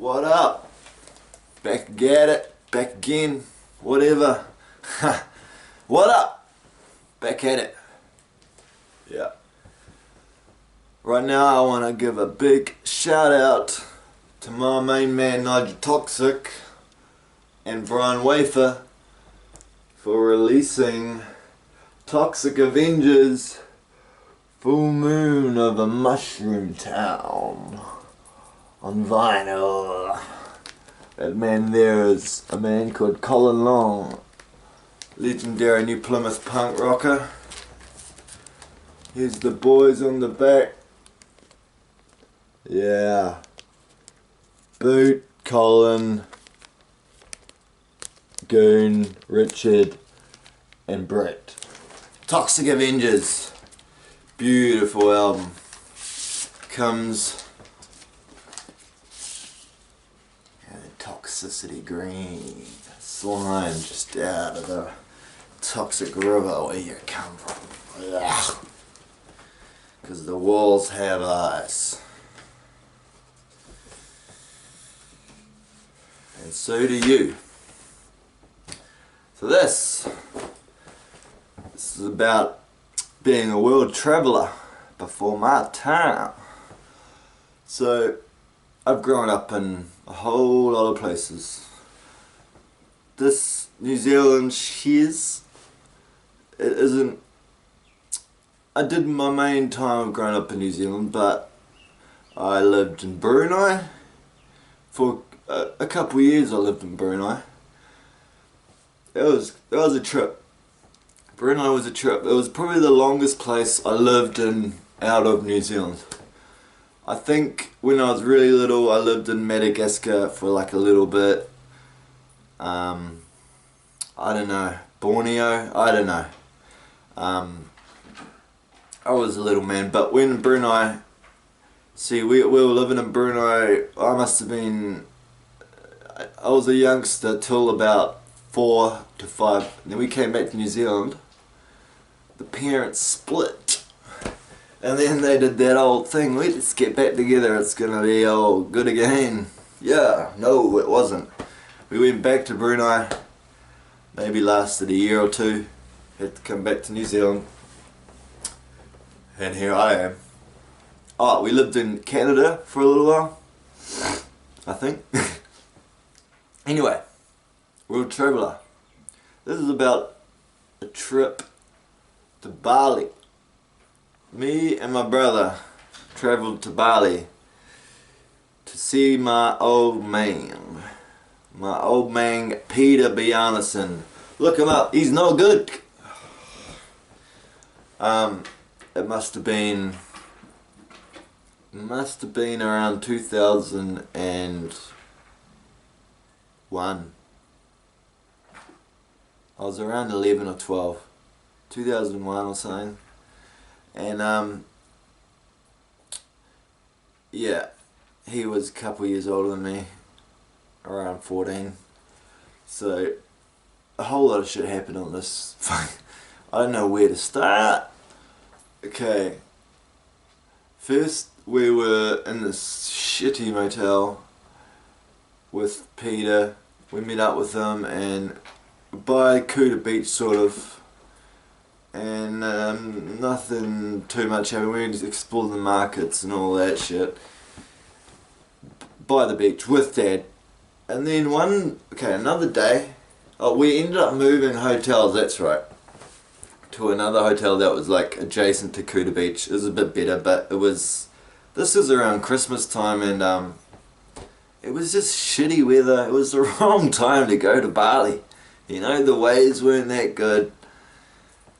What up? Back at it, back again, whatever. What up? Back at it. Yeah. Right now I want to give a big shout out to my main man Nigel Toxic and Brian Wafer for releasing Toxic Avengers Full Moon of a Mushroom Town on vinyl. That man there is a man called Colin Long, legendary New Plymouth punk rocker. Here's the boys on the back. Yeah. Boot, Colin, Goon, Richard, and Brett. Toxic Avengers. Beautiful album. Comes toxicity green. Slime just out of the toxic river where you come from. Because the walls have eyes. And so do you. So this is about being a world traveller before my time. So I've grown up in a whole lot of places. This New Zealand shears, it isn't, I did my main time of growing up in New Zealand, but I lived in Brunei for a couple of years. I lived in Brunei. It was a trip. Brunei was a trip. It was probably the longest place I lived in out of New Zealand. I think when I was really little I lived in Madagascar for like a little bit. I don't know, Borneo, I don't know. I was a little man, but when Brunei, see we were living in Brunei, I must have been, I was a youngster till about 4 to 5, and then we came back to New Zealand. The parents split, and then they did that old thing, let's get back together, it's gonna be all good again. Yeah, no it wasn't. We went back to Brunei, maybe lasted a year or two, had to come back to New Zealand, and here I am. Oh, we lived in Canada for a little while, I think. Anyway, world traveller. This is about a trip to Bali. Me and my brother travelled to Bali to see my old man. My old man Peter Bjarnason. Look him up, he's no good. It must have been around 2001. I was around 11 or 12. 2001 or something. And yeah, he was a couple years older than me, around 14. So a whole lot of shit happened on this. I don't know where to start. Okay, first we were in this shitty motel with Peter. We met up with him and by Kuta Beach sort of, and nothing too much happened. We just explored the markets and all that shit by the beach with Dad. And then another day, we ended up moving hotels, that's right, to another hotel that was like adjacent to Kuta Beach. It was a bit better, but this was around Christmas time, and it was just shitty weather. It was the wrong time to go to Bali. You know, the waves weren't that good.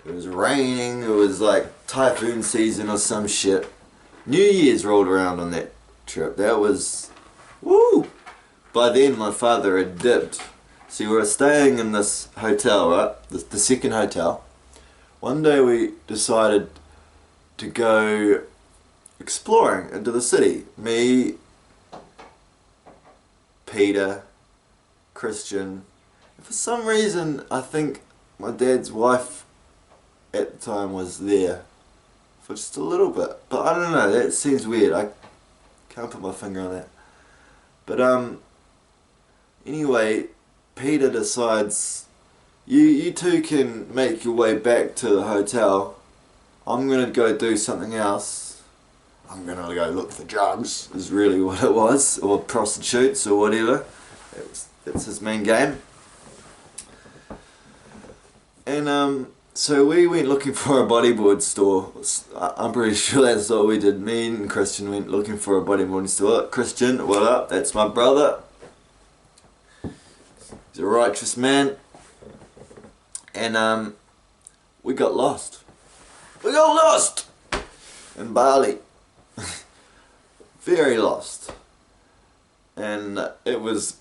It was raining, it was like typhoon season or some shit. New Year's rolled around on that trip. That was, woo! By then my father had dipped. See, we were staying in this hotel, right? The second hotel. One day we decided to go exploring into the city. Me, Peter, Christian. For some reason, I think my dad's wife at the time was there for just a little bit. But I don't know, that seems weird. I can't put my finger on that. But anyway, Peter decides, you two can make your way back to the hotel. I'm gonna go do something else. I'm gonna go look for drugs, is really what it was, or prostitutes or whatever. That's his main game. And so we went looking for a bodyboard store. I'm pretty sure that's what we did. Me and Christian went looking for a bodyboard store. Christian, what up? That's my brother. He's a righteous man. And we got lost. We got lost in Bali. Very lost. And it was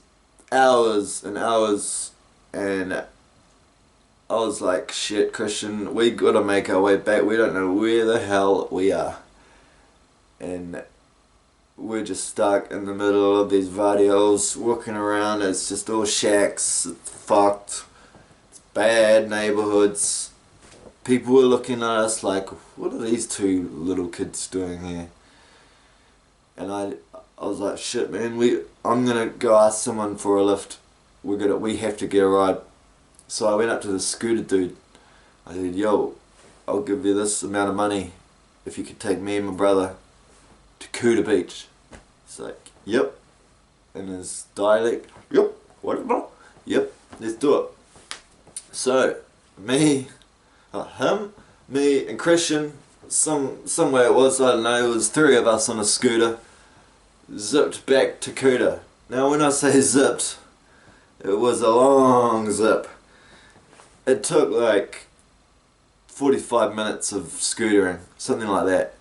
hours and hours, and I was like, shit, Christian, we gotta make our way back. We don't know where the hell we are. And we're just stuck in the middle of these barrios, walking around. It's just all shacks. It's fucked. It's bad neighborhoods. People were looking at us like, what are these two little kids doing here? And I was like, shit, man, I'm gonna go ask someone for a lift. We have to get a ride. So I went up to the scooter dude. I said, yo, I'll give you this amount of money if you could take me and my brother to Kuta Beach. He's like, yep. In his dialect, yep, whatever. Yep, let's do it. So, me, and Christian, somewhere it was, I don't know, it was 3 of us on a scooter, zipped back to Kuta. Now when I say zipped, it was a long zip. It took like 45 minutes of scootering, something like that.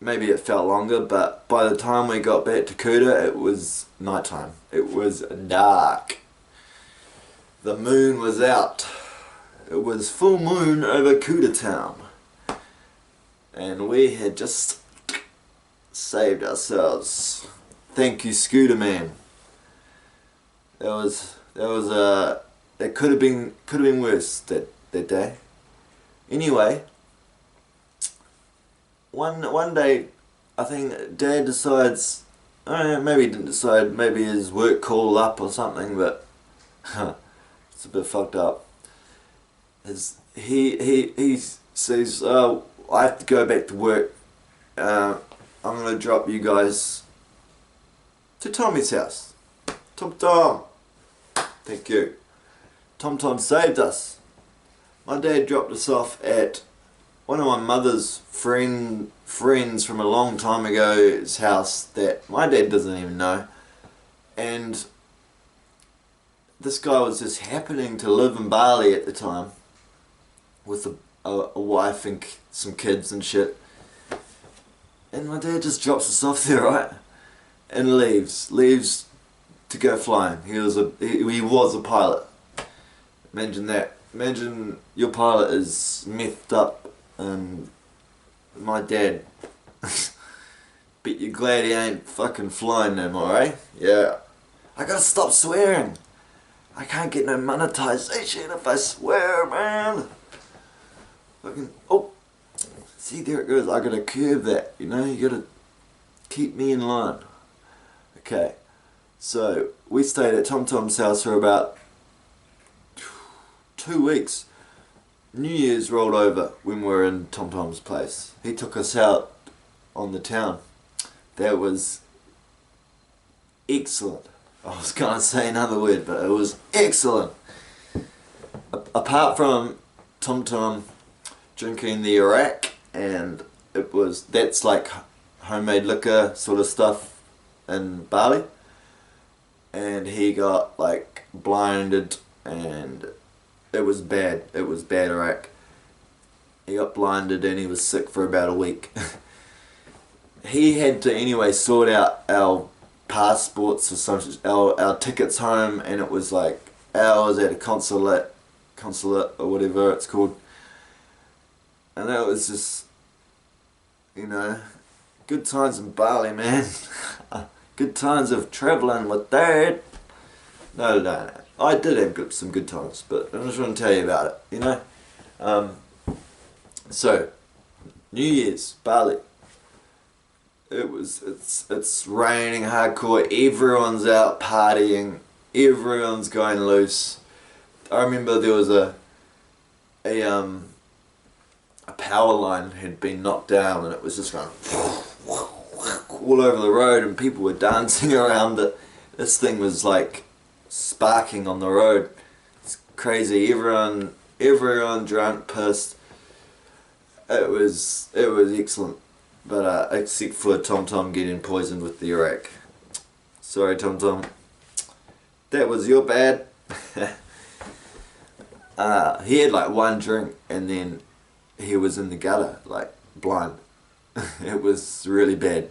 Maybe it felt longer, but by the time we got back to Kuta, it was nighttime. It was dark. The moon was out. It was full moon over Kuta town. And we had just saved ourselves. Thank you, Scooter Man. It could have been worse that day. Anyway, one day, I think Dad decides, I don't know, maybe he didn't decide, maybe his work called up or something, but it's a bit fucked up. He says, I have to go back to work. I'm gonna drop you guys to Tommy's house. Tom. Thank you. Tom saved us. My dad dropped us off at one of my mother's friends from a long time ago's house that my dad doesn't even know. And this guy was just happening to live in Bali at the time with a wife and some kids and shit. And my dad just drops us off there, right? And leaves to go flying. He was a pilot. Imagine that. Imagine your pilot is methed up and my dad. Bet you're glad he ain't fucking flying no more, eh? Yeah. I gotta stop swearing. I can't get no monetization if I swear, man. Fucking, oh. See, there it goes. I gotta curb that, you know? You gotta keep me in line. Okay. So, we stayed at Tom's house for about 2 weeks. New Year's rolled over when we were in Tom's place. He took us out on the town. That was excellent. I was gonna say another word, but it was excellent. Apart from Tom drinking the Iraq, and that's like homemade liquor sort of stuff in Bali, and he got like blinded, and it was bad Iraq. He got blinded and he was sick for about a week. He had to anyway sort out our passports or something, our tickets home, and it was like hours at a consulate or whatever it's called. And that was just, you know, good times in Bali, man. Good times of travelling with Dad. No. I did have some good times, but I just want to tell you about it, you know. So, New Year's, Bali. it's raining hardcore, everyone's out partying, everyone's going loose. I remember there was a power line had been knocked down and it was just going all over the road and people were dancing around it. This thing was like sparking on the road. It's crazy. Everyone drunk, pissed. It was excellent. But except for Tom Tom getting poisoned with the Iraq. Sorry, Tom Tom. That was your bad. He had like one drink and then he was in the gutter, like blind. It was really bad.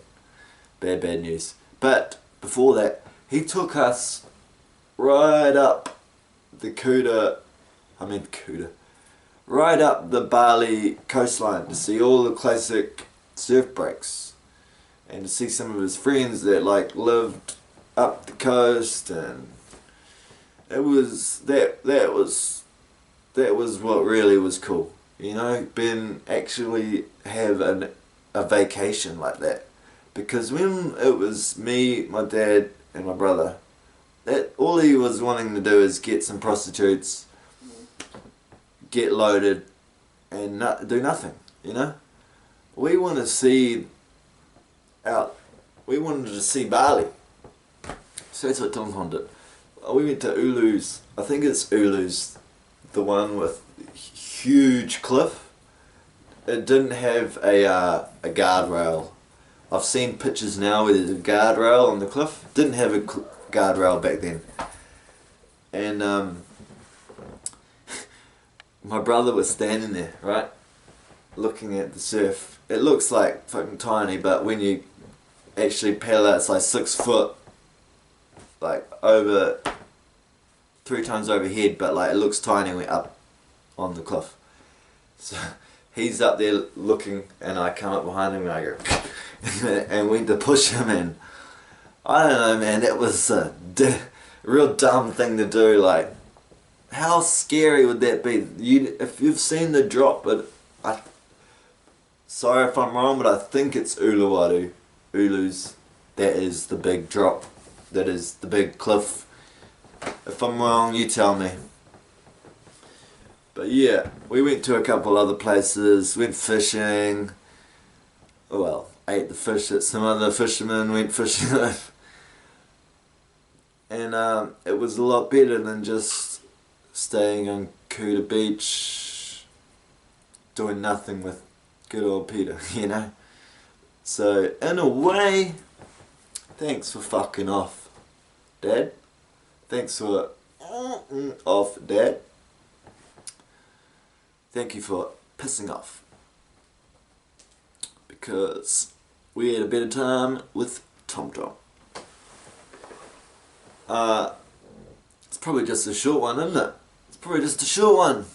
Bad news. But before that, he took us right up the right up the Bali coastline to see all the classic surf breaks and to see some of his friends that like lived up the coast, and it was that was what really was cool, you know, actually have a vacation like that. Because when it was me, my dad and my brother, that all he was wanting to do is get some prostitutes, get loaded, and do nothing, you know. We want to see we wanted to see Bali. So that's what Tom Tom did. We went to Ulu's, I think it's Ulu's, the one with huge cliff. It didn't have a guardrail. I've seen pictures now where there's a guardrail on the cliff. Didn't have a guardrail back then. And my brother was standing there, right, looking at the surf. It looks like fucking tiny, but when you actually paddle out, it's like 6 foot, like over 3 times overhead, but like it looks tiny when up on the cliff. So he's up there looking, and I come up behind him and I go and went to push him, and I don't know, man, it was a real dumb thing to do. Like, how scary would that be? If you've seen the drop, but sorry if I'm wrong, but I think it's Ulu's. That is the big drop. That is the big cliff. If I'm wrong, you tell me. But yeah, we went to a couple other places, went fishing. Well, ate the fish that some other fishermen went fishing with. And it was a lot better than just staying on Kuta Beach, doing nothing with good old Peter, you know. So, in a way, thanks for fucking off, Dad. Thanks for off, Dad. Thank you for pissing off. Because we had a better time with Tom Tom. It's probably just a short one, isn't it? It's probably just a short one.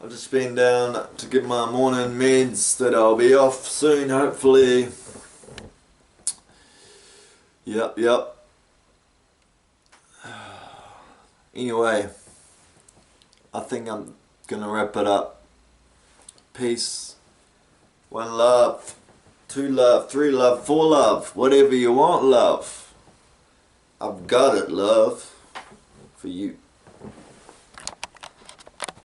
I've just been down to get my morning meds that I'll be off soon, hopefully. Yep. Anyway, I think I'm gonna wrap it up. Peace. 1 love, 2 love, 3 love, 4 love, whatever you want, love. I've got it, love, for you.